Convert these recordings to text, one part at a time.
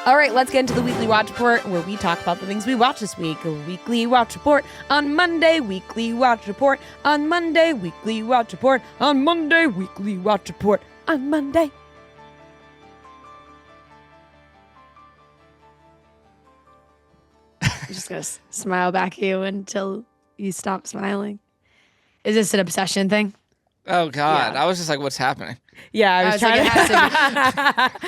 All right, let's get into the weekly watch report where we talk about the things we watched this week. A weekly watch report on Monday, weekly watch report on Monday, weekly watch report on Monday, weekly watch report on Monday. I'm just going to smile back at you until you stop smiling. Is this an obsession thing? Oh, God. Yeah. I was just like, what's happening? Yeah, I was trying like, to. it has to be.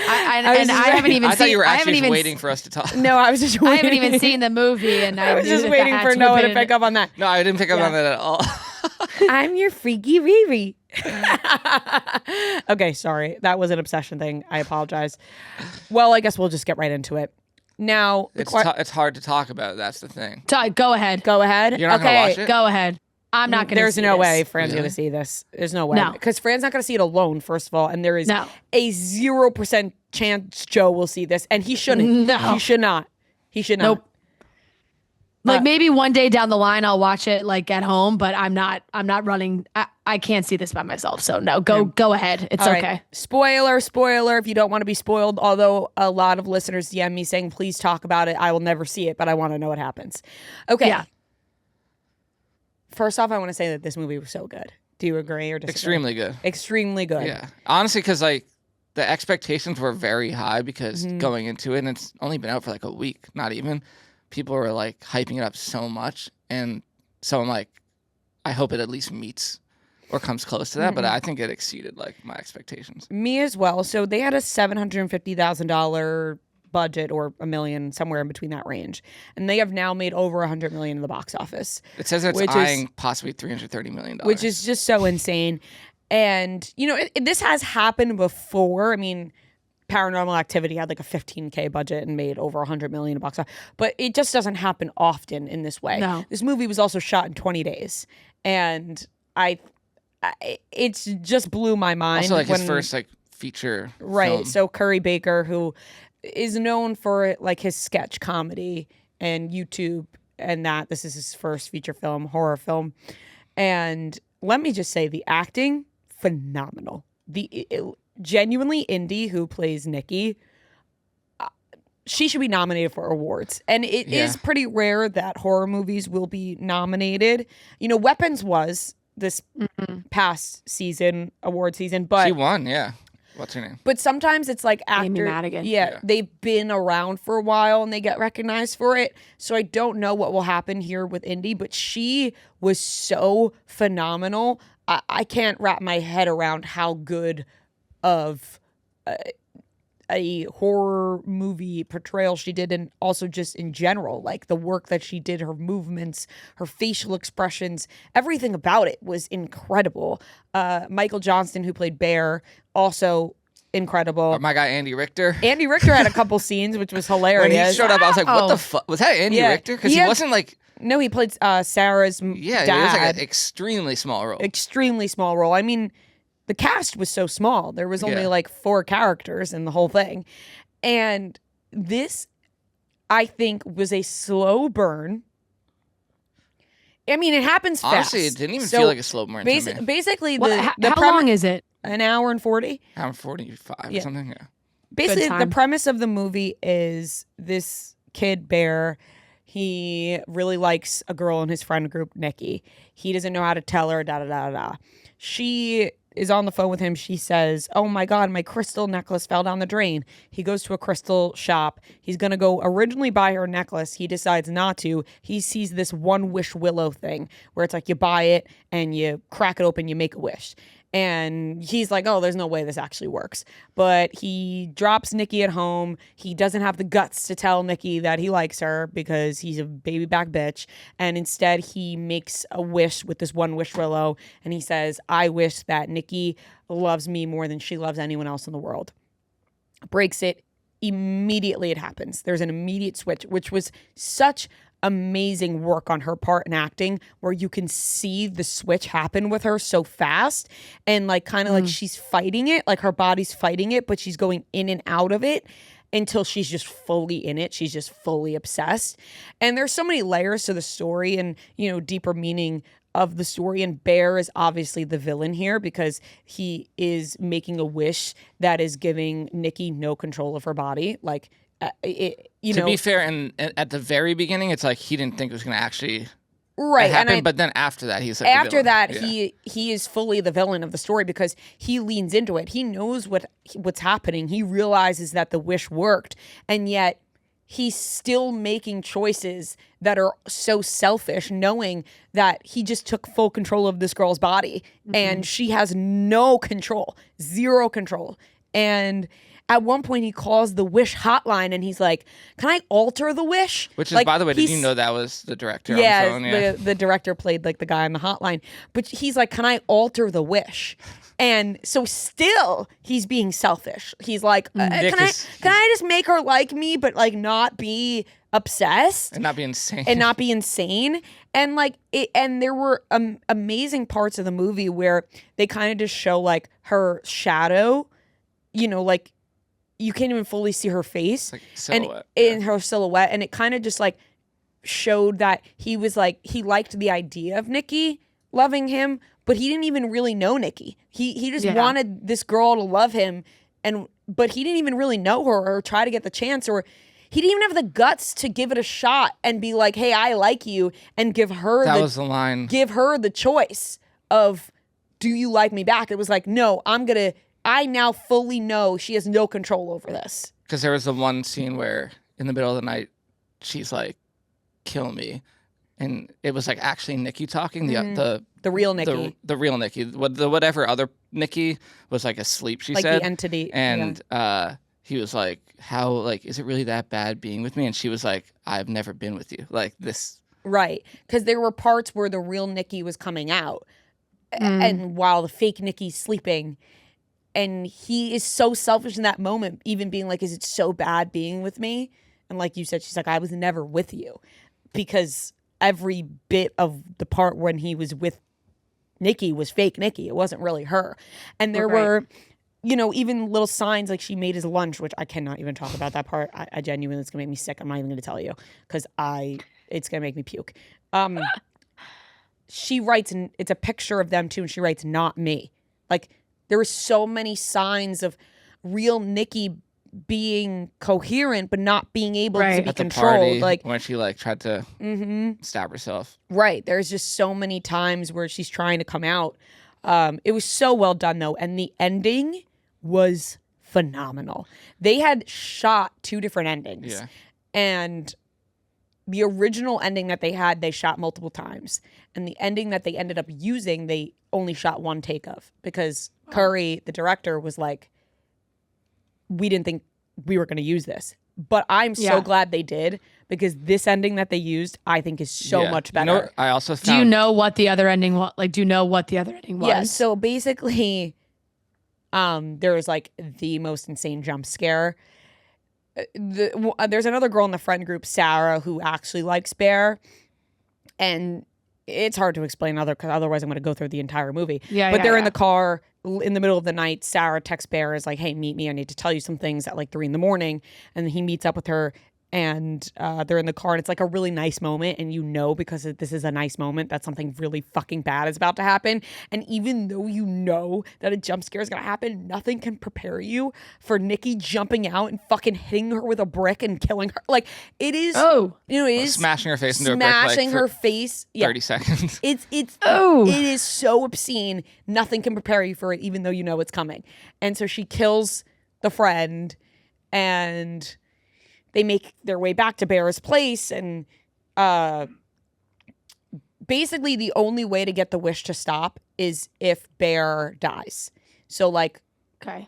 I haven't even I seen. thought you were I haven't actually even waiting for us to talk. No, I was just waiting. I haven't even seen the movie, and I was knew just that waiting had for to Noah have to been- pick up on that. No, I didn't pick up Yeah. on that at all. I'm your freaky Riri. Okay, sorry. That was an obsession thing. I apologize. Well, I guess we'll just get right into it. Now, It's hard to talk about. That's the thing. Go ahead. go ahead. You're not okay. gonna watch it? Go ahead. I'm not going to. There's no way Fran's Really? going to see this. There's no way. No. Because Fran's not going to see it alone, first of all. And there is No. a 0% chance Joe will see this. And he shouldn't. No. He should not. He should not. Nope. Like maybe one day down the line I'll watch it like at home, but I'm not running. I can't see this by myself. So no, go ahead. It's All okay. right. Spoiler, if you don't want to be spoiled. Although a lot of listeners DM me saying, please talk about it. I will never see it, but I want to know what happens. Okay. Yeah. First off, I want to say that this movie was so good. Do you agree or disagree? Extremely good. Extremely good. Yeah. Honestly, because like the expectations were very high because going into it, and it's only been out for like a week, not even. People were like hyping it up so much. And so I'm like, I hope it at least meets or comes close to that. But I think it exceeded like my expectations. Me as well. So they had a $750,000 budget or $1 million, somewhere in between that range. And they have now made over $100 million in the box office. It says it's Which is- eyeing possibly $330 million. Which is just so insane. And, you know, this has happened before. I mean, Paranormal Activity had like a $15K budget and made over $100 million in box office. But it just doesn't happen often in this way. No. This movie was also shot in 20 days. And it's just blew my mind. also like his first like feature Right. film. So Curry Baker, who is known for like his sketch comedy and YouTube, and that this is his first feature film, horror film. And let me just say, the acting, phenomenal. Genuinely, Indy, who plays Nikki, she should be nominated for awards. And it is pretty rare that horror movies will be nominated. You know, Weapons was this past season, award season, but She won, yeah. What's her name? but sometimes it's like Amy actor, Madigan. yeah, Yeah. they've been around for a while and they get recognized for it. So I don't know what will happen here with Indy, but she was so phenomenal. I can't wrap my head around how good of a horror movie portrayal she did, and also just in general, like the work that she did, her movements, her facial expressions, everything about it was incredible. Michael Johnston, who played Bear, also incredible. My guy Andy Richter. Andy Richter had a couple scenes, which was hilarious. When he showed up, I was like, what the Oh. fuck? Was that Andy Yeah. Richter? Because He he had- wasn't like, No, he played Sarah's yeah, dad. it was like an extremely small role. Extremely small role. I mean, the cast was so small. There was only Yeah. like 4 characters in the whole thing. And this, I think, was a slow burn. I mean, it happens fast. Honestly, it didn't even So feel like a slow burn to me. Basically, How the long is it? an hour and 40. I'm 45 Yeah. or something, yeah. Basically, the time. premise of the movie is this kid, Bear, he really likes a girl in his friend group, Nikki. He doesn't know how to tell her, da-da-da-da. She is on the phone with him. She says, oh my God, my crystal necklace fell down the drain. He goes to a crystal shop. He's going to go originally buy her a necklace. He decides not to. He sees this one wish willow thing where it's like you buy it and you crack it open, you make a wish. And he's like, oh, there's no way this actually works. But he drops Nikki at home. He doesn't have the guts to tell Nikki that he likes her because he's a baby back bitch. And instead, he makes a wish with this one wish willow. And he says, I wish that Nikki loves me more than she loves anyone else in the world. Breaks it. Immediately it happens. There's an immediate switch, which was such amazing work on her part in acting, where you can see the switch happen with her so fast, and like kind of like she's fighting it, like her body's fighting it, but she's going in and out of it until she's just fully in it. She's just fully obsessed. And there's so many layers to the story and, you know, deeper meaning of the story, and Bear is obviously the villain here because he is making a wish that is giving Nikki no control of her body. Like, to be fair, and at the very beginning, it's like he didn't think it was going to actually right happen, but then after that, he's like after that he is fully the villain of the story because he leans into it. He knows what's happening. He realizes that the wish worked, and yet he's still making choices that are so selfish, knowing that he just took full control of this girl's body and she has no control, zero control. And at one point he calls the wish hotline and he's like, can I alter the wish? Which is, like, by the way, did you know that was the director yeah, on the phone? The director played like the guy on the hotline. But he's like, can I alter the wish? And so still he's being selfish. He's like, can I just make her like me, but like not be obsessed and not be insane and like and there were amazing parts of the movie where they kind of just show like her shadow, like you can't even fully see her face, like silhouette, and in her silhouette, and it kind of just like showed that he was like, he liked the idea of Nikki loving him, but he didn't even really know Nikki. He just wanted this girl to love him, but he didn't even really know her or try to get the chance, or he didn't even have the guts to give it a shot and be like, hey, I like you, and give her was the line. Give her the choice of, do you like me back? It was like, no, I now fully know she has no control over this. Because there was the one scene where in the middle of the night, she's like, kill me. And it was like actually Nikki talking, the real Nikki. The real Nikki. The whatever other Nikki was like asleep, she like said. The entity. And he was like, how, like, is it really that bad being with me? And she was like, I've never been with you. Like this. Right. Because there were parts where the real Nikki was coming out. And while the fake Nikki's sleeping. And he is so selfish in that moment, even being like, is it so bad being with me? And like you said, she's like, I was never with you. Because every bit of the part when he was with Nikki was fake Nikki. It wasn't really her. And there were, even little signs, like she made his lunch, which I cannot even talk about that part. I genuinely, it's going to make me sick. I'm not even going to tell you because it's going to make me puke. She writes, and it's a picture of them too, and she writes, not me. Like, there were so many signs of real Nikki being coherent, but not being able to be at the controlled. Party, like when she like tried to stab herself. Right. There's just so many times where she's trying to come out. It was so well done though, and the ending was phenomenal. They had shot 2 different endings. Yeah. And the original ending that they had, they shot multiple times. And the ending that they ended up using, they only shot 1 take of because Curry, the director, was like, we didn't think we were going to use this. But I'm so glad they did because this ending that they used, I think, is so much better. I also found... Do you know what the other ending was? Like, do you know what the other ending was? Yeah, so basically, there was like the most insane jump scare. There's another girl in the friend group, Sarah, who actually likes Bear. And it's hard to explain because otherwise I'm going to go through the entire movie. But they're in the car in the middle of the night. Sarah texts Bear, is like, hey, meet me. I need to tell you some things at like 3 a.m. And he meets up with her and they're in the car. And it's like a really nice moment. And because this is a nice moment, that something really fucking bad is about to happen. And even though you know that a jump scare is going to happen, nothing can prepare you for Nikki jumping out and fucking hitting her with a brick and killing her. Like, it is. Oh. It is. Smashing her face into a brick. Smashing her face. 30 seconds. It is so obscene. Nothing can prepare you for it, even though you know it's coming. And so she kills the friend and they make their way back to Bear's place, and basically the only way to get the wish to stop is if Bear dies. So, like, okay,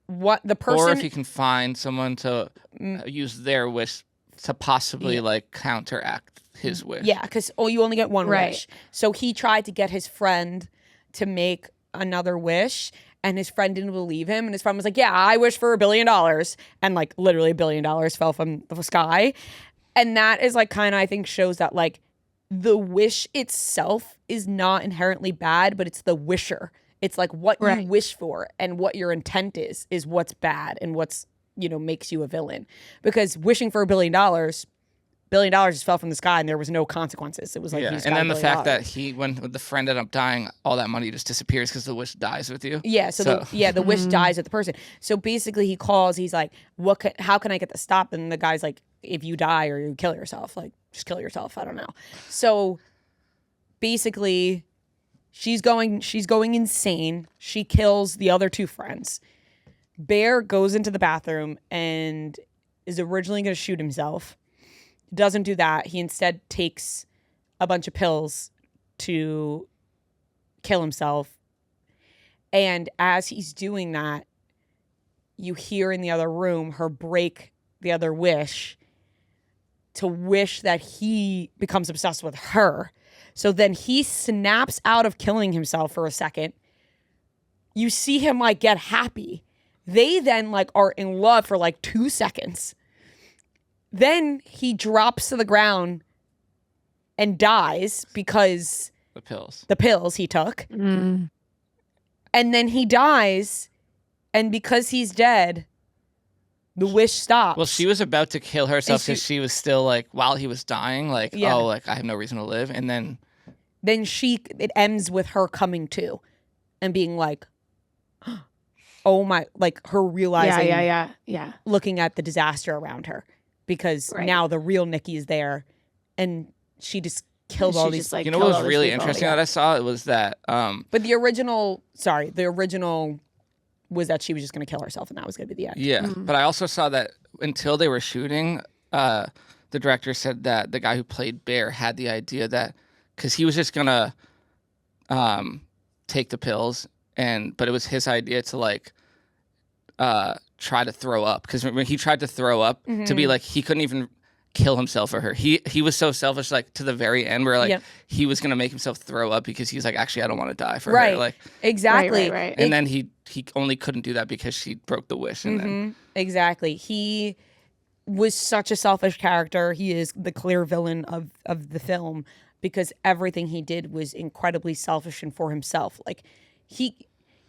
what the person, or if you can find someone to use their wish to possibly like counteract his wish. Yeah, because you only get one wish. So he tried to get his friend to make another wish. And his friend didn't believe him. And his friend was like, yeah, I wish for $1 billion. And like literally $1 billion fell from the sky. And that is like kind of, I think, shows that like the wish itself is not inherently bad, but it's the wisher. It's like what you wish for and what your intent is what's bad and what's, makes you a villain. Because wishing for $1 billion, billion just fell from the sky and there was no consequences. It was like, Yeah, he's and got then $1 the billion. fact that when the friend ended up dying, all that money just disappears because the wish dies with you. Yeah, the wish dies with the person. So basically he calls, he's like, how can I get this stopped? And the guy's like, if you die or you kill yourself, like, just kill yourself. I don't know. So basically she's going insane. She kills the other 2 friends. Bear goes into the bathroom and is originally going to shoot himself. Doesn't do that. He instead takes a bunch of pills to kill himself. And as he's doing that, you hear in the other room her break the other wish to wish that he becomes obsessed with her. So then he snaps out of killing himself for a second. You see him like get happy. They then like are in love for like 2 seconds. Then he drops to the ground and dies because the pills he took. Mm. And then he dies, and because he's dead, the wish stops. Well, she was about to kill herself because she was still like, while he was dying, like, oh, like I have no reason to live. And then it ends with her coming to and being like, oh my, like her realizing, yeah, looking at the disaster around her, because now the real Nikki is there, and she just killed all these. You know what was really interesting that I saw? It was that. But the original was that she was just going to kill herself, and that was going to be the end. Yeah, but I also saw that until they were shooting, the director said that the guy who played Bear had the idea that because he was just gonna take the pills, but it was his idea to like try to throw up, because when he tried to throw up, to be like, he couldn't even kill himself for her. He was so selfish, like to the very end, where like he was gonna make himself throw up because he's like, actually I don't want to die for her. Like exactly. Right. And then he only couldn't do that because she broke the wish. And then exactly. He was such a selfish character. He is the clear villain of the film, because everything he did was incredibly selfish and for himself. Like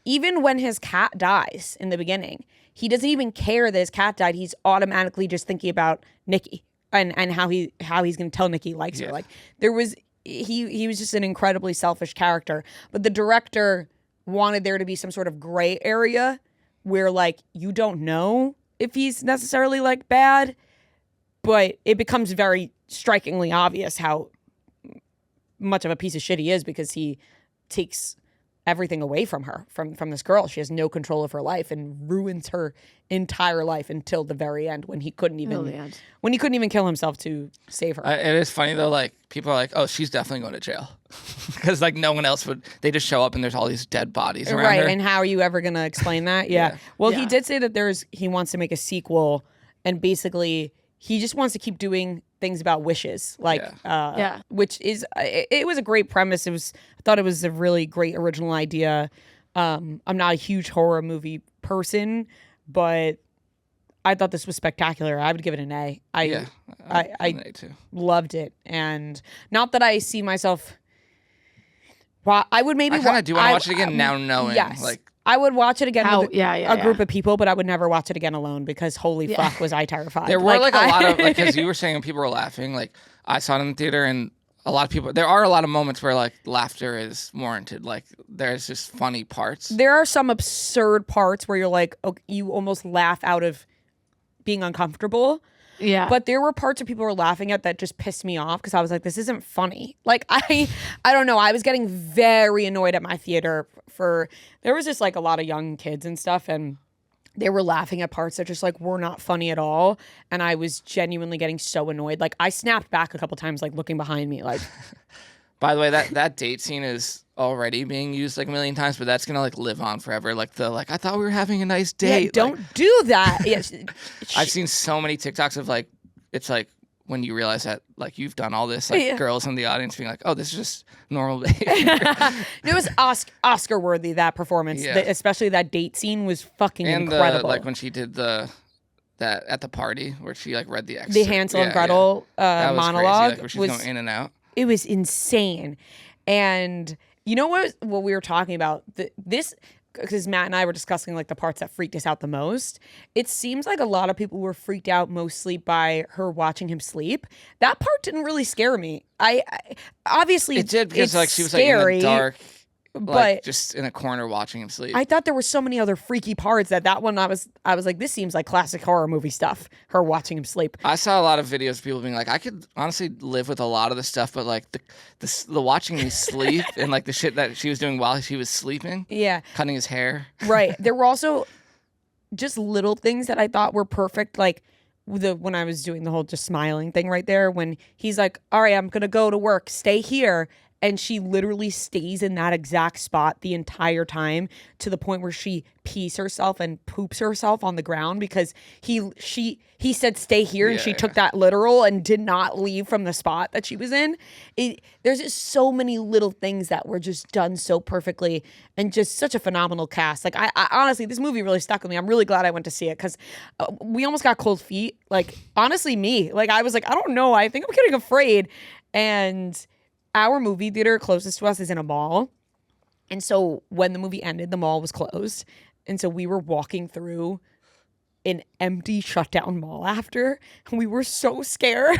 even when his cat dies in the beginning, he doesn't even care that his cat died. He's automatically just thinking about Nikki and how he's going to tell Nikki he likes her. Like he was just an incredibly selfish character. But the director wanted there to be some sort of gray area where like you don't know if he's necessarily like bad, but it becomes very strikingly obvious how much of a piece of shit he is, because he takes everything away from her, from this girl. She has no control of her life and ruins her entire life until the very end, when he couldn't even kill himself to save her. It is funny though, like people are like, oh, she's definitely going to jail, because like no one else would. They just show up and there's all these dead bodies around her. And how are you ever going to explain that? Well, he did say that he wants to make a sequel, and basically he just wants to keep doing things about wishes, like which is it was a great premise. I thought it was a really great original idea. I'm not a huge horror movie person, but I thought this was spectacular. I would give it an A. I an A too. Loved it, and not that I see myself. Well, I would maybe. I kind of do want to watch it again now, knowing like. I would watch it again with a group of people, but I would never watch it again alone, because holy fuck was I terrified. There were like a lot of, like, because you were saying when people were laughing, like I saw it in the theater, and a lot of people, there are a lot of moments where like laughter is warranted. Like there's just funny parts. There are some absurd parts where you're like, okay, you almost laugh out of being uncomfortable. Yeah. But there were parts of people were laughing at that just pissed me off, because I was like, this isn't funny. Like I don't know. I was getting very annoyed at my theater there was just like a lot of young kids and stuff, and they were laughing at parts that just like were not funny at all. And I was genuinely getting so annoyed. Like I snapped back a couple times, like looking behind me, like. By the way, that date scene is already being used like a million times, but that's gonna like live on forever. Like I thought we were having a nice date. Yeah, don't do that. Yes. I've seen so many TikToks of like, it's like when you realize that like you've done all this, like girls in the audience being like, oh, this is just normal behavior. It was Oscar worthy, that performance. Especially that date scene was fucking incredible. Like when she did that at the party where she like read the excerpt. The Hansel and Gretel monologue. Like, where she's going in and out. It was insane. And you know what we were talking about? because Matt and I were discussing like the parts that freaked us out the most. It seems like a lot of people were freaked out mostly by her watching him sleep. That part didn't really scare me. I obviously It did because it's like she was scary, like in the dark, but like just in a corner watching him sleep. I thought there were so many other freaky parts that one I was like, this seems like classic horror movie stuff. Her watching him sleep. I saw a lot of videos of people being like, I could honestly live with a lot of the stuff, but like the watching me sleep and like the shit that she was doing while she was sleeping. Yeah, Cutting his hair. right. There were also just little things that I thought were perfect, like when I was doing the whole just smiling thing right there, when he's like, all right, I'm gonna go to work, stay here. And she literally stays in that exact spot the entire time, to the point where she pees herself and poops herself on the ground because he said stay here, and she took that literal and did not leave from the spot that she was in. There's just so many little things that were just done so perfectly, and just such a phenomenal cast. Like I honestly, this movie really stuck with me. I'm really glad I went to see it, because we almost got cold feet. Like honestly, me, like I was like, I don't know, I think I'm getting afraid. And our movie theater closest to us is in a mall. And so when the movie ended, the mall was closed. And so we were walking through an empty shutdown mall after. And we were so scared.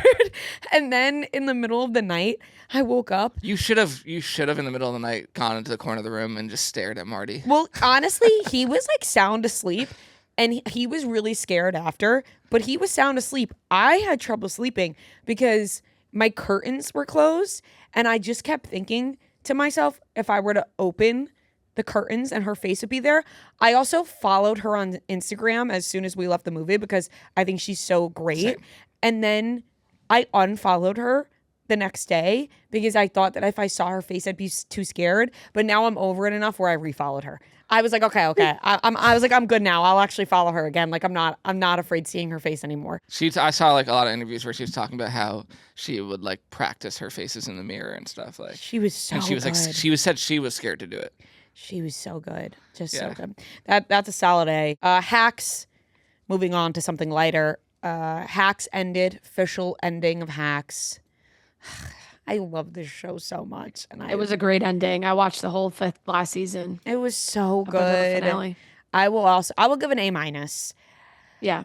And then in the middle of the night, I woke up. You should have in the middle of the night gone into the corner of the room and just stared at Marty. Well, honestly, he was like sound asleep. And he was really scared after. But he was sound asleep. I had trouble sleeping because my curtains were closed, and I just kept thinking to myself, if I were to open the curtains and her face would be there. I also followed her on Instagram as soon as we left the movie because I think she's so great. Same. And then I unfollowed her the next day because I thought that if I saw her face, I'd be too scared. But now I'm over it enough where I refollowed her. I was like, okay. I was like, I'm good now. I'll actually follow her again. Like I'm not afraid seeing her face anymore. I saw like a lot of interviews where she was talking about how she would like practice her faces in the mirror and stuff. Like she was so and she was good. like said she was scared to do it. She was so good. Just so good. That's a solid A. Hacks, moving on to something lighter. Hacks ended, official ending of Hacks. I love this show so much. And it was a great ending. I watched the whole last season. It was so Up until the good. finale. I will give an A-. Yeah.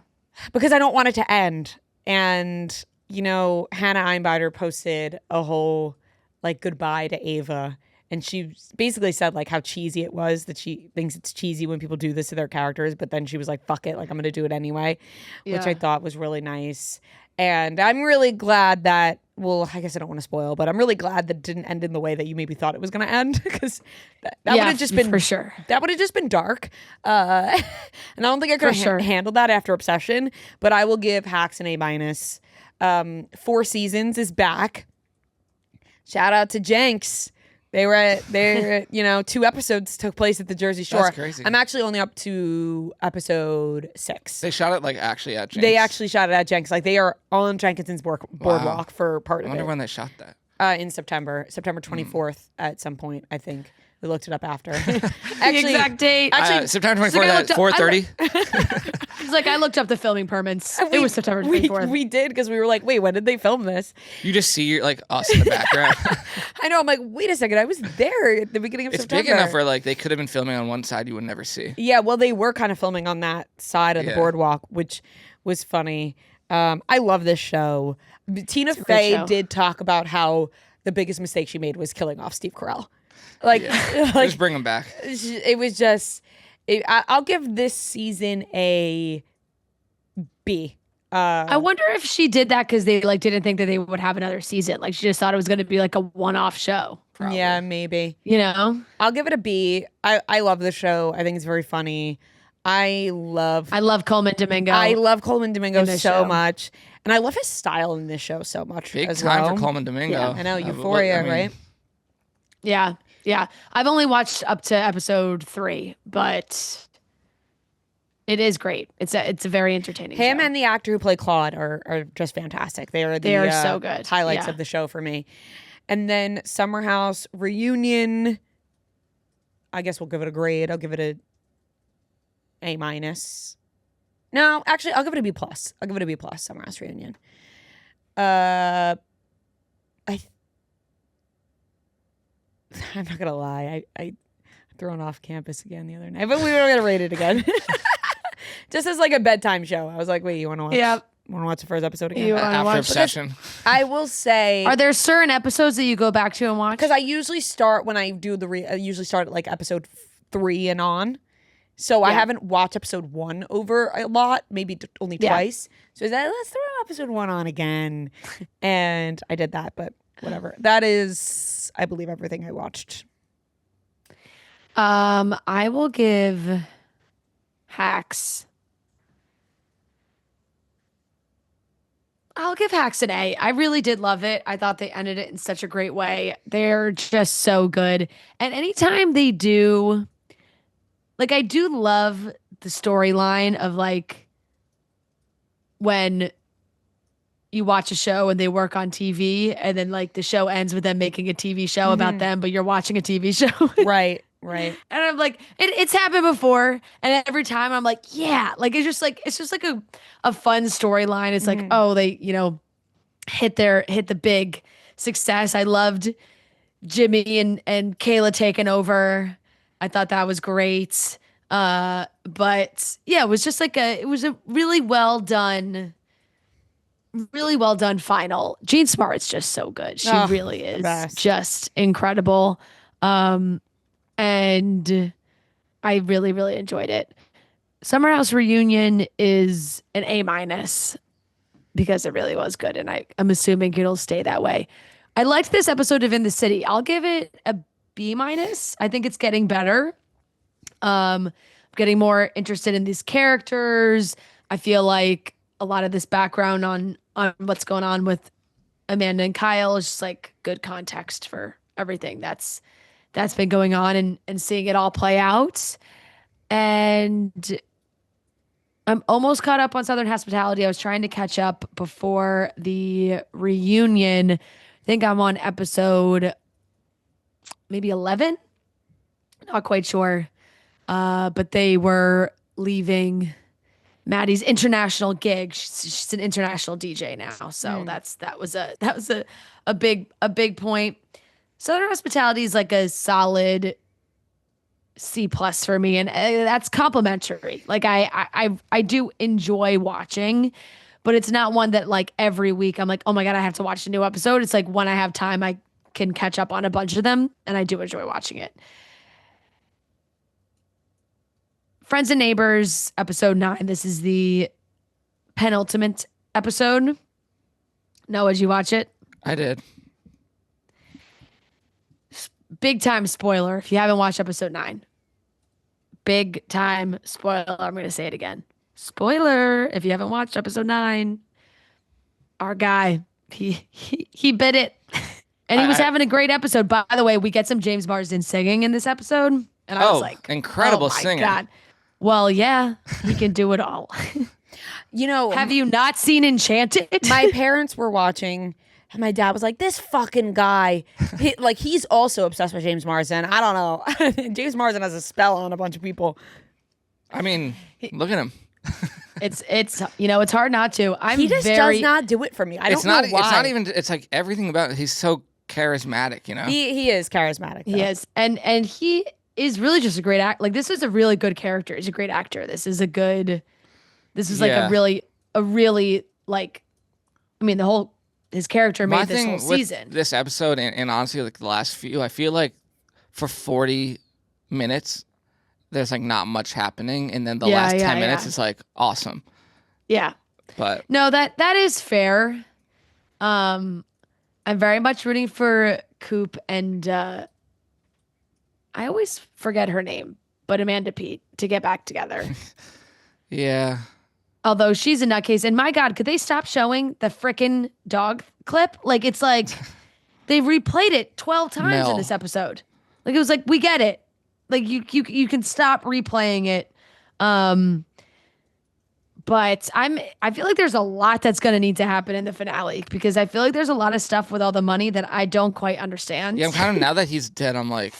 Because I don't want it to end. And, you know, Hannah Einbinder posted a whole like goodbye to Ava. And she basically said like how cheesy it was, that she thinks it's cheesy when people do this to their characters. But then she was like, fuck it, like I'm going to do it anyway, which I thought was really nice. And I'm really glad that, well, I guess I don't want to spoil, but I'm really glad that it didn't end in the way that you maybe thought it was going to end, because that would have just been, for sure. That would have just been dark. And I don't think I could have handled that after Obsession, but I will give Hacks an A-. 4 Seasons is back. Shout out to Jenks. They're 2 episodes took place at the Jersey Shore. That's crazy. I'm actually only up to episode 6. They shot it like actually at Jenks. They actually shot it at Jenks. Like they are on Jenkinson's boardwalk for part of it. I wonder when they shot that. In September 24th at some point, I think. We looked it up after. The exact date. Actually, September 24th at 4:30. It's like I looked up the filming permits. It was September 24th. We did, because we were like, wait, when did they film this? You just see like us in the background. I know. I'm like, wait a second. I was there at the beginning of September. It's big enough where like they could have been filming on one side you would never see. Yeah, well, they were kind of filming on that side of the boardwalk, which was funny. I love this show. Tina Fey did talk about how the biggest mistake she made was killing off Steve Carell. Like, just bring him back. It was just. I'll give this season a B. I wonder if she did that because they like didn't think that they would have another season. Like she just thought it was going to be like a one-off show. Probably. Yeah, maybe. You know, I'll give it a B. I love the show. I think it's very funny. I love Coleman Domingo. I love Coleman Domingo so much, and I love his style in this show so much. Big as time well. for Coleman Domingo. Yeah, I know, Euphoria, right? Yeah. Yeah, I've only watched up to episode 3, but it is great. It's a very entertaining show. Him and the actor who played Claude are just fantastic. They are so good. Highlights of the show for me. And then Summer House Reunion. I guess we'll give it a grade. I'll give it a A-. No, actually, I'll give it a B+. I'll give it a B+. Summer House Reunion. I'm not gonna lie. I thrown off campus again the other night, but we were gonna rate it again. Just as like a bedtime show. I was like, wait, you want to watch? Yeah. Want to watch the first episode again? You wanna After watch- Obsession. I will say, Are there certain episodes that you go back to and watch? because I usually start when I do I usually start at like episode 3 and on. So I Yeah. haven't watched episode 1 over a lot, maybe only Yeah. twice. So let's throw episode 1 on again, and I did that. But whatever. That is, I believe, everything I watched. I will give Hacks. I'll give Hacks an A. I really did love it. I thought they ended it in such a great way. They're just so good. And anytime they do, like, I do love the storyline of like when you watch a show and they work on TV and then like the show ends with them making a TV show about them, but you're watching a TV show. Right. Right. And I'm like, it's happened before. And every time I'm like, yeah, like it's just like a fun storyline. It's like, oh, they, hit the big success. I loved Jimmy and Kayla taking over. I thought that was great. But yeah, it was just like it was a really well done final. Jean Smart's just so good. She really is best. just incredible. And I really, really enjoyed it. Summer House Reunion is an A- because it really was good. And I'm assuming it'll stay that way. I liked this episode of In the City. I'll give it a B-. I think it's getting better. Getting more interested in these characters. I feel like a lot of this background on what's going on with Amanda and Kyle is just like good context for everything that's been going on and seeing it all play out. And I'm almost caught up on Southern Hospitality. I was trying to catch up before the reunion. I think I'm on episode maybe 11. Not quite sure. But they were leaving Maddie's international gig. She's an international DJ now. So that was a big point. Southern Hospitality is like a solid C+ for me, and that's complimentary. Like I do enjoy watching, but it's not one that like every week I'm like, oh my God, I have to watch a new episode. It's like when I have time, I can catch up on a bunch of them, and I do enjoy watching it. Friends and Neighbors, episode 9. This is the penultimate episode. Noah, did you watch it? I did. Big time spoiler if you haven't watched episode 9. Big time spoiler. I'm going to say it again. Spoiler if you haven't watched episode 9. Our guy, he bit it. And he was having a great episode. By the way, we get some James Marsden singing in this episode. And I was like, incredible oh my singing. God. Well, yeah, he can do it all. Have you not seen Enchanted? My parents were watching, and my dad was like, "This fucking guy, he's also obsessed with James Marsden." I don't know. James Marsden has a spell on a bunch of people. I mean, look at him. It's hard not to. He just does not do it for me. I don't know why. It's not even. It's like everything about it. He's so charismatic. He is charismatic. Though. He is, and he is really just a great act. Like, this is a really good character. He's a great actor. This is like a really like, I mean, his character made this whole season. This episode and honestly, like the last few, I feel like for 40 minutes, there's like not much happening, and then the last 10 minutes is like awesome. Yeah. But no, that is fair. I'm very much rooting for Coop and I always forget her name, but Amanda Pete to get back together. Yeah. Although she's a nutcase, and my God, could they stop showing the frickin' dog clip? Like, it's like they replayed it 12 times in this episode. Like, it was like, we get it. Like, you can stop replaying it. But I feel like there's a lot that's going to need to happen in the finale, because I feel like there's a lot of stuff with all the money that I don't quite understand. Yeah, I'm kind of, now that he's dead, I'm like,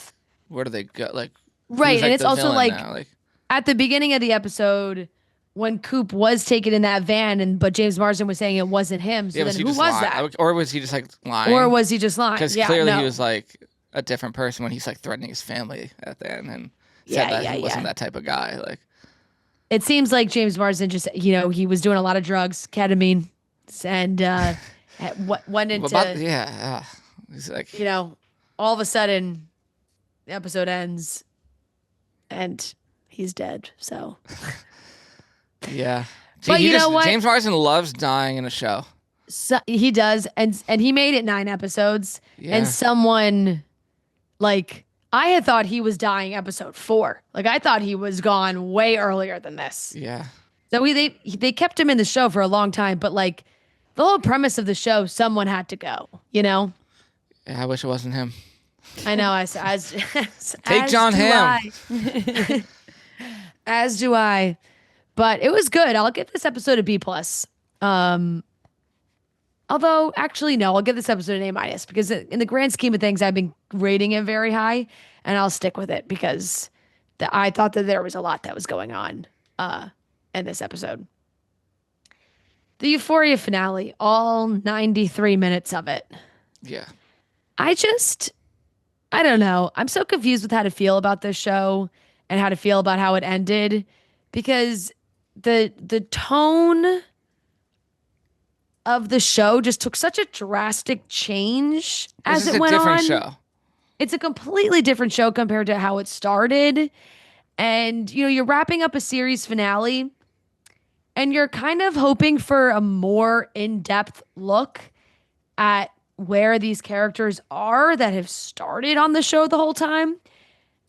where do they go? Like, right. Like, and it's also like now? at the beginning of the episode when Coop was taken in that van, but James Marsden was saying it wasn't him. So then who was that? Or was he just like lying? Or was he just lying? Because clearly he was like, a different person when he's like threatening his family at the end and said that he wasn't that type of guy. Like, it seems like James Marsden just, he was doing a lot of drugs, ketamine, and went into, he's like, all of a sudden the episode ends and he's dead. So, yeah. But you know what? James Marsden loves dying in a show. So, he does, and he made it 9 episodes, and someone, like, I had thought he was dying episode 4. Like, I thought he was gone way earlier than this. Yeah. So they kept him in the show for a long time, but like the whole premise of the show, someone had to go, Yeah, I wish it wasn't him. I know. Take John Hamm. As do I. But it was good. I'll give this episode a B+. Although, actually, no, I'll give this episode an A- because in the grand scheme of things, I've been rating it very high, and I'll stick with it because I thought that there was a lot that was going on in this episode. The Euphoria finale, all 93 minutes of it. Yeah. I don't know. I'm so confused with how to feel about this show and how to feel about how it ended, because the tone of the show just took such a drastic change as it went on. It's a different show. It's a completely different show compared to how it started. And, you're wrapping up a series finale and you're kind of hoping for a more in-depth look at where these characters are that have started on the show the whole time.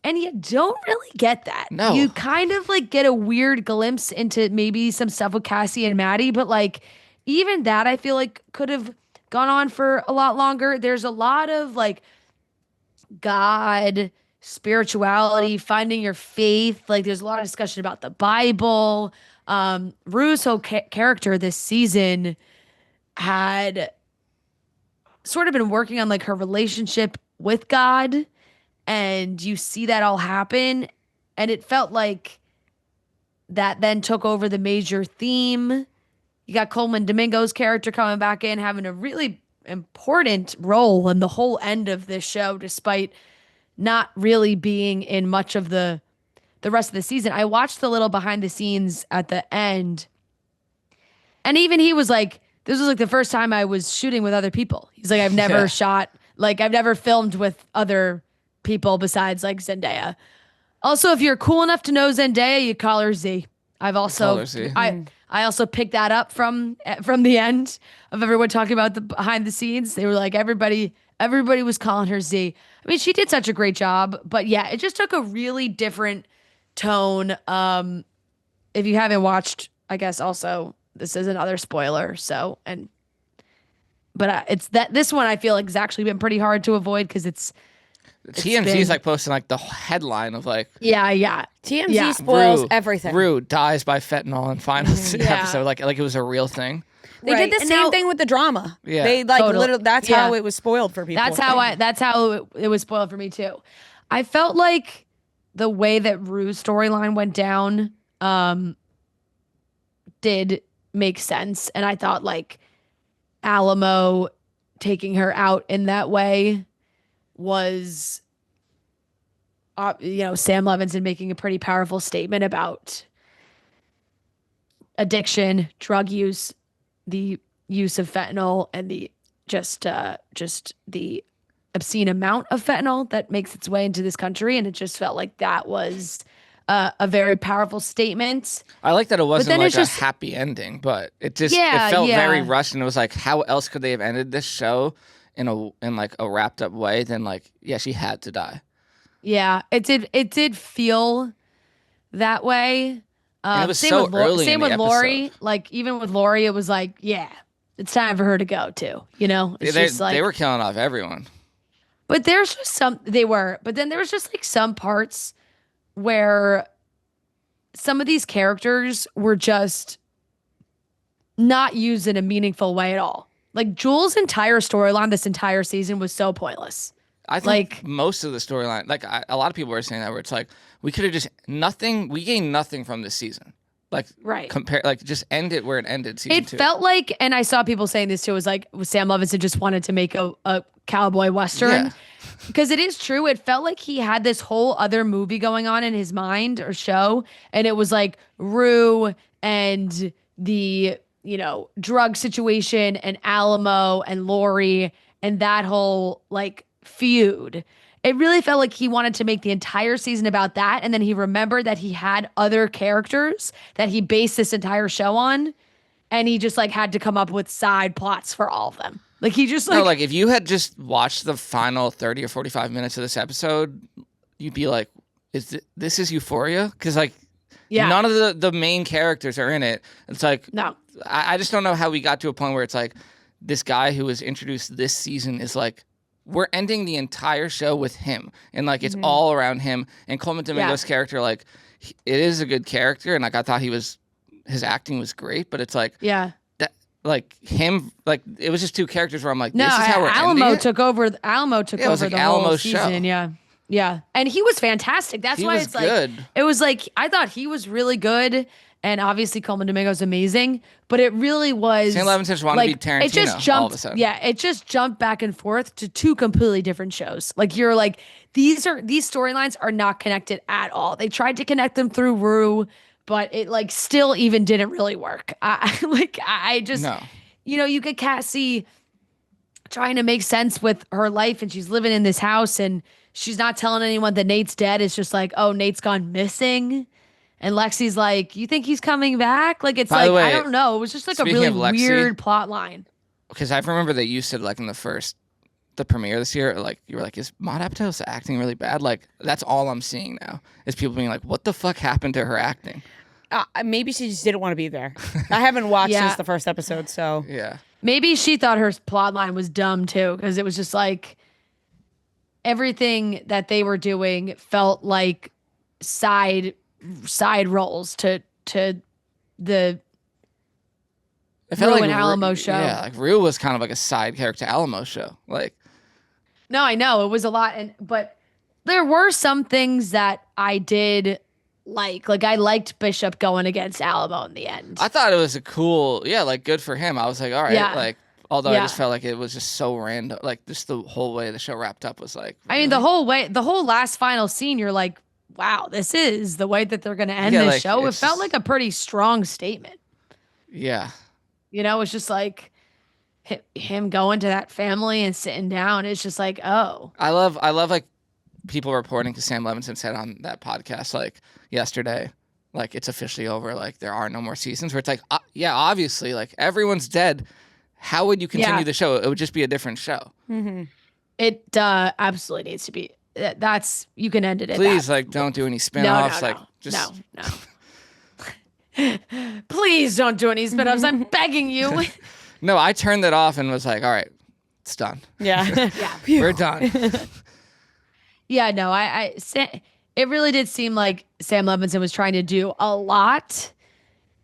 And you don't really get that. No. You kind of like get a weird glimpse into maybe some stuff with Cassie and Maddie, but like, even that I feel like could have gone on for a lot longer. There's a lot of like God, spirituality, finding your faith. Like there's a lot of discussion about the Bible. Rue's whole character this season had sort of been working on like her relationship with God, and you see that all happen, and it felt like that then took over the major theme. You got Coleman Domingo's character coming back in, having a really important role in the whole end of this show, despite not really being in much of the rest of the season. I watched the little behind the scenes at the end, and even he was like, this was like the first time I was shooting with other people. He's like, I've never I've never filmed with other people besides like Zendaya. Also, if you're cool enough to know Zendaya, you call her Z. I also picked that up from the end of everyone talking about the behind the scenes. They were like, everybody was calling her Z. I mean, she did such a great job, but yeah, it just took a really different tone. If you haven't watched, I guess also this is another spoiler. But it's this one I feel like has actually been pretty hard to avoid because it's TMZ is like posting like the headline of like TMZ spoils everything. Rue dies by fentanyl in final episode, like it was a real thing. They did the same thing with the drama. Yeah, they like literally. That's how it was spoiled for people. That's how it was spoiled for me too. I felt like the way that Rue's storyline went down did make sense, and I thought like Alamo taking her out in that way was, Sam Levinson making a pretty powerful statement about addiction, drug use, the use of fentanyl, and the just the obscene amount of fentanyl that makes its way into this country. And it just felt like that was a very powerful statement. I like that it wasn't like a happy ending, but it just it felt very rushed, and it was like, how else could they have ended this show in like a wrapped up way than like, she had to die. Yeah, it did feel that way. And it was so early same in the with Lori. episode. Like even with Lori, it was like, it's time for her to go too. They were killing off everyone. But there's just but then there was just like some parts where some of these characters were just not used in a meaningful way at all. Like Jules' entire storyline this entire season was so pointless. I think most of the storyline, like a lot of people were saying that, where it's like, we could have just we gained nothing from this season. Like, just end it where it ended season 2. It felt like, and I saw people saying this too, was like Sam Levinson just wanted to make a cowboy western. because it is true. It felt like he had this whole other movie going on in his mind or show, and it was like Rue and the drug situation and Alamo and Lori and that whole like feud. It really felt like he wanted to make the entire season about that, and then he remembered that he had other characters that he based this entire show on, and he just like had to come up with side plots for all of them. Like he just like No, like if you had just watched the final 30 or 45 minutes of this episode, you'd be like, this is Euphoria? Because like none of the main characters are in it. It's like, no. I just don't know how we got to a point where it's like this guy who was introduced this season is like, we're ending the entire show with him. And like it's all around him. And Coleman Domingo's character, like it is a good character. And like I thought his acting was great, but it's like, like him, like it was just two characters where I'm like, this is how we're Alamo ending it? took over. Alamo took over like the whole Alamo's season. show. Yeah, and he was fantastic. That's why it's good. like it was like I thought he was really good, and obviously Coleman Domingo's amazing. But it really was. Sam Levinson just wanted to be Tarantino. It just jumped. All of a sudden. Yeah, it just jumped back and forth to two completely different shows. Like you're like these storylines are not connected at all. They tried to connect them through Rue, but it like still even didn't really work. I just. No. You get Cassie trying to make sense with her life, and she's living in this house, and she's not telling anyone that Nate's dead. It's just like, oh, Nate's gone missing. And Lexi's like, you think he's coming back? Like, it's By the way, I don't know. It was just like a really weird plot line. Because I remember that you said like in the premiere this year, like you were like, is Maude Apatow acting really bad? Like, that's all I'm seeing now is people being like, what the fuck happened to her acting? Maybe she just didn't want to be there. I haven't watched since the first episode, so yeah. Maybe she thought her plot line was dumb too, because it was just like everything that they were doing felt like side roles to the Rue and Alamo show. Yeah, like Rue was kind of like a side character Alamo show. Like, no, I know it was a lot, but there were some things that I did. Like I liked Bishop going against Alamo in the end. I thought it was a cool, like good for him. I was like, all right, like, although I just felt like it was just so random. Like just the whole way the show wrapped up was like, really? I mean, the whole last final scene, you're like, wow, this is the way that they're going to end this show. It felt like a pretty strong statement. Yeah. It's just like him going to that family and sitting down. It's just like, oh, I love like people reporting, because Sam Levinson said on that podcast like yesterday, like it's officially over, like there are no more seasons, where it's like obviously like everyone's dead, how would you continue the show? It would just be a different show. It absolutely needs to be. That's, you can end it at please that. Like don't do any spin-offs. Please don't do any spin-offs. I'm begging you. No, I turned that off and was like, all right, it's done. Yeah. We're done. Yeah, no, it really did seem like Sam Levinson was trying to do a lot,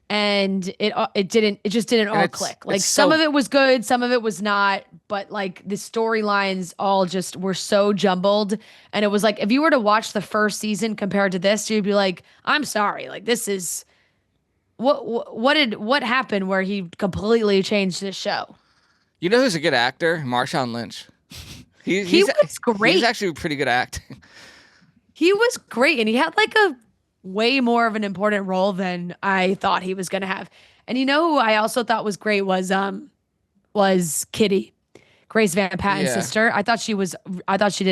and it just didn't all click. Like some of it was good, some of it was not, but like the storylines all just were so jumbled, and it was like if you were to watch the first season compared to this, you'd be like, I'm sorry, like this is what happened where he completely changed this show. You know who's a good actor? Marshawn Lynch. He was great. He's actually pretty good acting. He was great, and he had like a way more of an important role than I thought he was going to have. And who I also thought was great was Kitty, Grace Van Patten's sister. I thought she did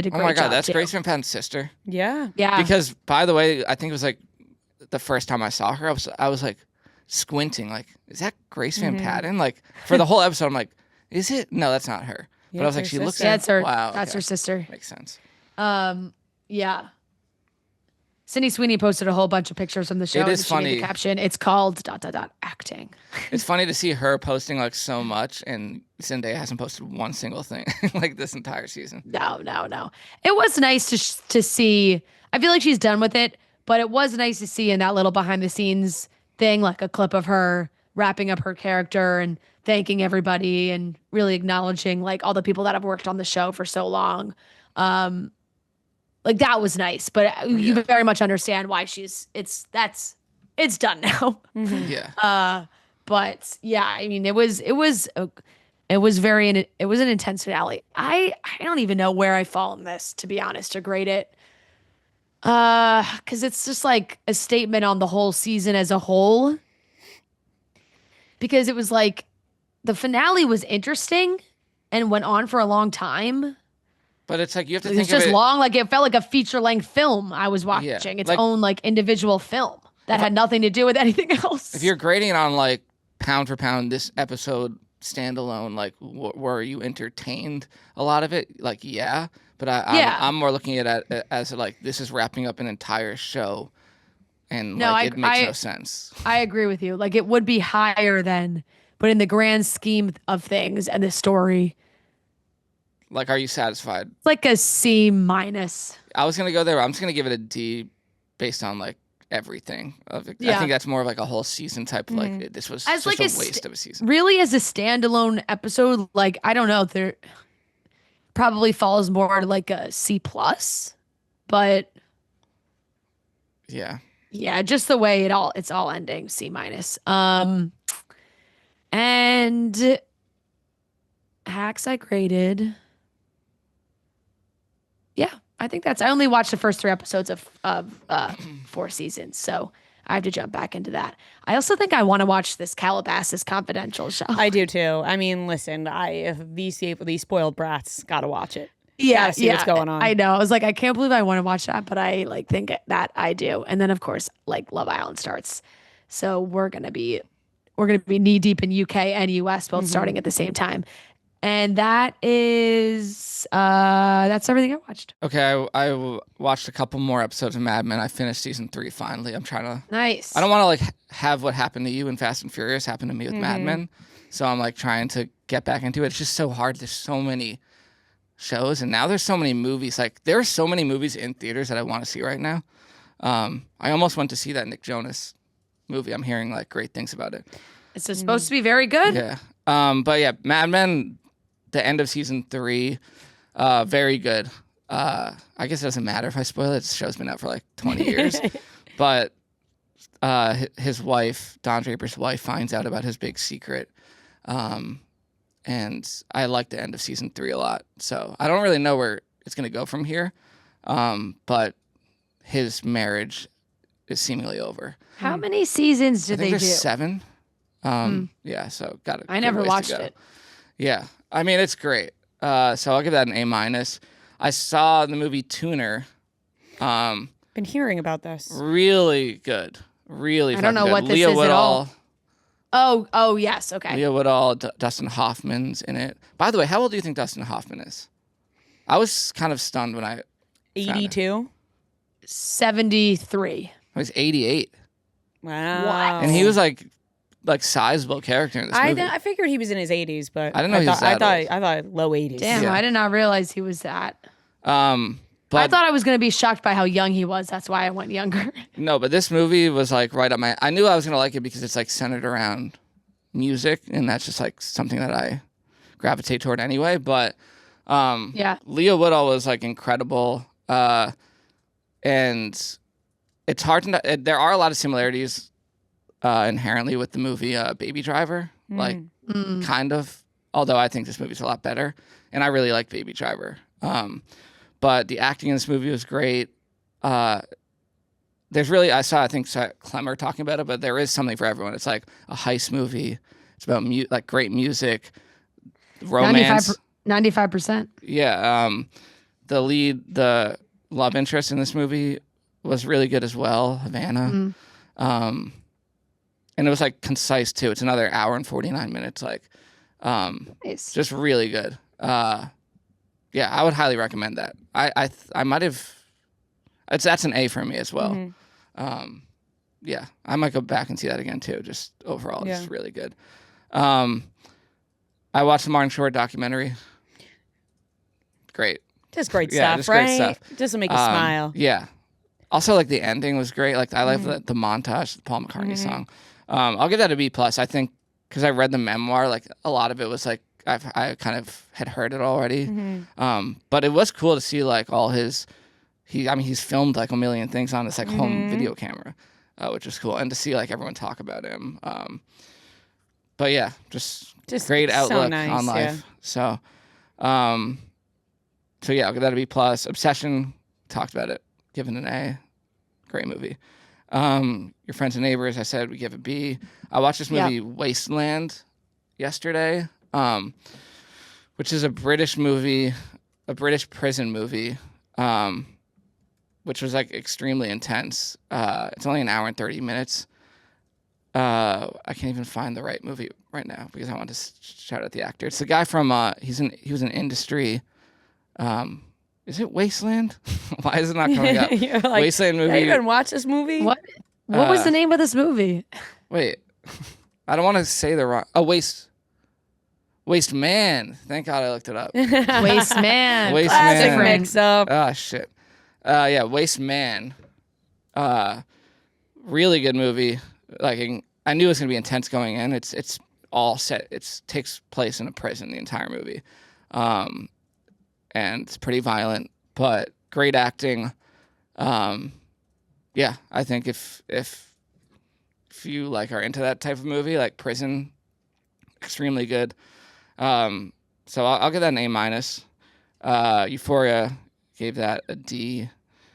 a great job. Oh my God, that's too. Grace Van Patten's sister. Yeah. Because by the way, I think it was like the first time I saw her, I was like squinting, like, is that Grace Van Patten? Like for the whole episode, I'm like, is it? No, that's not her. But I was like, she looks. Yeah, that's her. Wow, that's her sister. Makes sense. Yeah. Sydney Sweeney posted a whole bunch of pictures from the show. It is funny. The caption, it's called ... acting. It's funny to see her posting like so much, and Zendaya hasn't posted one single thing like this entire season. No. It was nice to see. I feel like she's done with it, but it was nice to see in that little behind the scenes thing, like a clip of her wrapping up her character and thanking everybody and really acknowledging like all the people that have worked on the show for so long. Like that was nice, but you very much understand why it's done now. Yeah. But yeah, I mean, it was It was it was an intense finale. I don't even know where I fall in this, to be honest, to grade it. Because it's just like a statement on the whole season as a whole. Because it was like the finale was interesting and went on for a long time. But it's like you have to It was think of just it. long, like it felt like a feature-length film I was Yeah, watching, its like own like individual film that had nothing to do with anything else. if you're grading it on like pound for pound, this episode standalone, like were you entertained a lot of it? Like yeah, but Yeah. I'm more looking at it as like this is wrapping up an entire show, and No, like it makes no sense. I agree with you. Like it would be higher than, but in the grand scheme of things and the story, Like, are you satisfied? it's like a C minus. I was gonna go there. I'm just gonna give it a D, based on like everything. I Yeah. think that's more of like a whole season type. Of, like this was As just like a a waste of a season. Really, as a standalone episode, like I don't know, there probably falls more to like a C plus, but Yeah. yeah, just the way it's all ending, C minus. And Hacks I graded. Yeah, I think I only watched the first 3 episodes of 4 seasons, so I have to jump back into that. I also think I want to watch this Calabasas Confidential show. I do too. I mean, listen, if these spoiled brats gotta watch it. Yeah, Gotta see what's going on. I know. I was like, I can't believe I want to watch that, but I like think that I do. And then of course, like Love Island starts, so we're gonna be knee deep in UK and US both starting at the same time. And that's everything I watched. Okay, I watched a couple more episodes of Mad Men. I finished season 3 finally. I'm trying to. Nice. I don't want to like have what happened to you in Fast and Furious happen to me with Mad Men, so I'm like trying to get back into it. It's just so hard. There's so many shows, and now there's so many movies. Like there are so many movies in theaters that I want to see right now. I almost went to see that Nick Jonas movie. I'm hearing like great things about it. It's supposed to be very good. Yeah. But yeah, Mad Men, the end of season 3, very good. I guess it doesn't matter if I spoil it. The show's been out for like 20 years. But his wife, Don Draper's wife, finds out about his big secret. And I like the end of season 3 a lot. So I don't really know where it's going to go from here. But his marriage is seemingly over. How many seasons I did think they do? there's 7. Yeah, so got it. I never watched it. Yeah, I mean it's great. So I'll give that an A minus. I saw the movie Tuner. Been hearing about this. Really good. Really. I don't know good. what this Leah is at all. Oh, yes. Okay. Leah Woodall, Dustin Hoffman's in it. By the way, how old do you think Dustin Hoffman is? I was kind of stunned when I 82. 73. I was 88, Wow. and he was like sizable character in this movie. I figured he was in his 80s, but I didn't know he was that old. I thought low 80s. Damn, Yeah. I did not realize he was that. But I thought I was going to be shocked by how young he was. That's why I went younger. no, but this movie was like right up my. I knew I was gonna like it because it's like centered around music, and that's just like something that I gravitate toward anyway. But Yeah. Leah Woodall was like incredible, and it's hard to. There are a lot of similarities inherently with the movie Baby Driver, like kind of. Although I think this movie's a lot better, and I really like Baby Driver. But the acting in this movie was great. There's really, I think Clemmer talking about it, but there is something for everyone. It's like a heist movie. It's about like great music, romance. 95%. Yeah. The love interest in this movie was really good as well, Havana. And it was like concise too. It's another hour and 49 minutes. Like, Nice. just really good. Yeah, I would highly recommend that. I might have. That's an A for me as well. Yeah, I might go back and see that again too. Just overall, it's really good. I watched the Martin Short documentary. Great. Just great Yeah, stuff, just right? great stuff. Just to make you smile. Yeah. Also, like the ending was great. Like I love the montage, the Paul McCartney song. I'll give that a B plus. I think because I read the memoir, like a lot of it was like I kind of had heard it already. But it was cool to see like all his. He's filmed like a million things on this like home video camera, which is cool, and to see like everyone talk about him. but yeah, just Just great so outlook nice, on life. So, so yeah, I'll give that a B plus. Obsession, talked about it, given an A. Great movie. Your Friends and Neighbors, I said we give a B. I watched this movie Wasteland yesterday, which is a British movie, a British prison movie, which was like extremely intense. It's only an hour and 30 minutes. I can't even find the right movie right now because I want to shout out the actor. It's the guy from he was in Industry. Is it Wasteland? Why is it not coming up? You're like, Wasteland movie. "Yeah, you didn't watch this movie?" What was the name of this movie? Wait, I don't want to say the wrong. Oh, Waste Man. Thank God I looked it up. Waste Man. Waste Classic Man. mix up. Oh shit. Yeah, Waste Man. Really good movie. Like I knew it was gonna be intense going in. It's all set. It takes place in a prison the entire movie, and it's pretty violent, but great acting. Yeah, I think if you like are into that type of movie, like prison, extremely good. So I'll give that an A minus. Euphoria, gave that a D.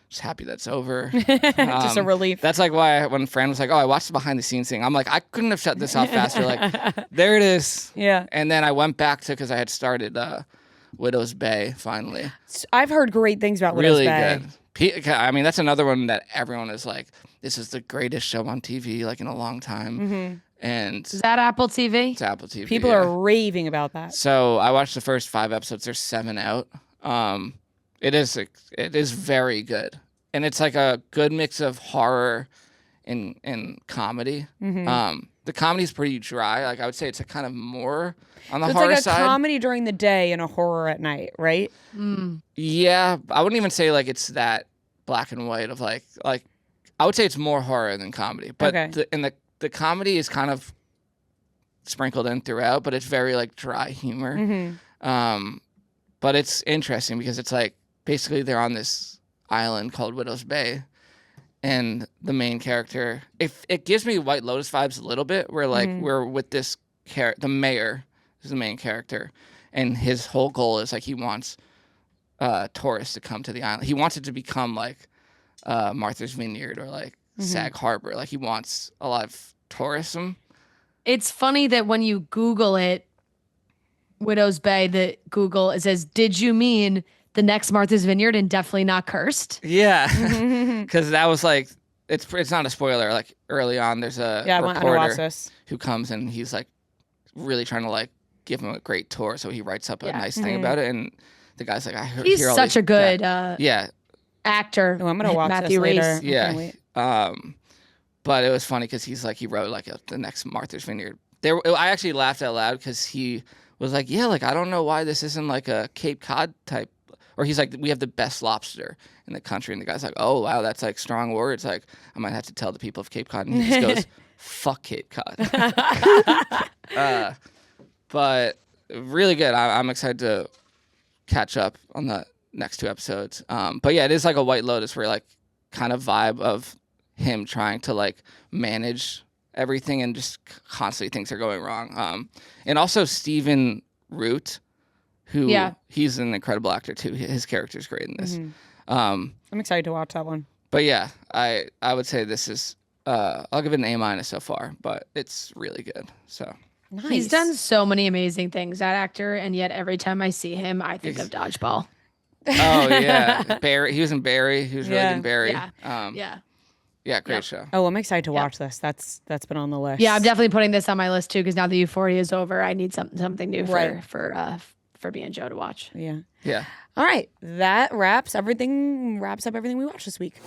Just happy that's over. Just a relief. That's like why when Fran was like, "Oh, I watched the behind the scenes thing," I'm like, I couldn't have shut this off faster. Like, there it is. Yeah. And then I went back to because I had started Widow's Bay finally. I've heard great things about Widow's Really Bay. good. I mean, that's another one that everyone is like, this is the greatest show on TV like in a long time. Mm-hmm. And Is that Apple TV? it's Apple TV. People are raving about that. So I watched the first 5 episodes. There's 7 out. It is very good, and it's like a good mix of horror and comedy. Mm-hmm. The comedy's pretty dry. Like I would say, it's a kind of more on the So it's horror like a side. comedy during the day and a horror at night, right? Yeah, I wouldn't even say like it's that black and white of like I would say it's more horror than comedy. But Okay. the comedy is kind of sprinkled in throughout, but it's very like dry humor. Mm-hmm. But it's interesting because it's like basically they're on this island called Widow's Bay, and the main character, if it gives me White Lotus vibes a little bit, where like we're with this the mayor is the main character, and his whole goal is like he wants tourists to come to the island. He wants it to become like Martha's Vineyard or like Sag Harbor. Like he wants a lot of tourism. It's funny that when you Google it, Widow's Bay, it says, "Did you mean the next Martha's Vineyard and definitely not cursed?" Yeah, because that was like it's not a spoiler. Like early on, there's a Yeah, I want to watch reporter this. who comes and he's like really trying to like give him a great tour, so he writes up a Yeah. nice thing about it, and the guy's like, I heard He's hear all such these a good yeah, actor. Oh, I'm gonna watch Matthew this later. Reese. I yeah. can't wait. But it was funny because he wrote like the next Martha's Vineyard. I actually laughed out loud because he was like, yeah, like I don't know why this isn't like a Cape Cod type, or he's like, we have the best lobster in the country, and the guy's like, oh wow, that's like strong words. Like I might have to tell the people of Cape Cod, and he just goes, fuck Cape Cod. But really good. I'm excited to catch up on the next 2 episodes. But yeah, it is like a White Lotus where like kind of vibe of him trying to like manage everything and just constantly things are going wrong. And also Stephen Root, who he's an incredible actor too. His character's great in this. I'm excited to watch that one. But yeah, I would say this is I'll give it an A- so far, but it's really good. So Nice. He's done so many amazing things, that actor, and yet every time I see him, I think of Dodgeball. oh yeah, Barry. He was in Barry. He was really good in Barry. Yeah. Yeah, great show. Oh, I'm excited to watch this. That's been on the list. Yeah, I'm definitely putting this on my list too because now the Euphoria is over. I need something new for me and Joe to watch. Yeah. Yeah. All right. That wraps up everything we watched this week.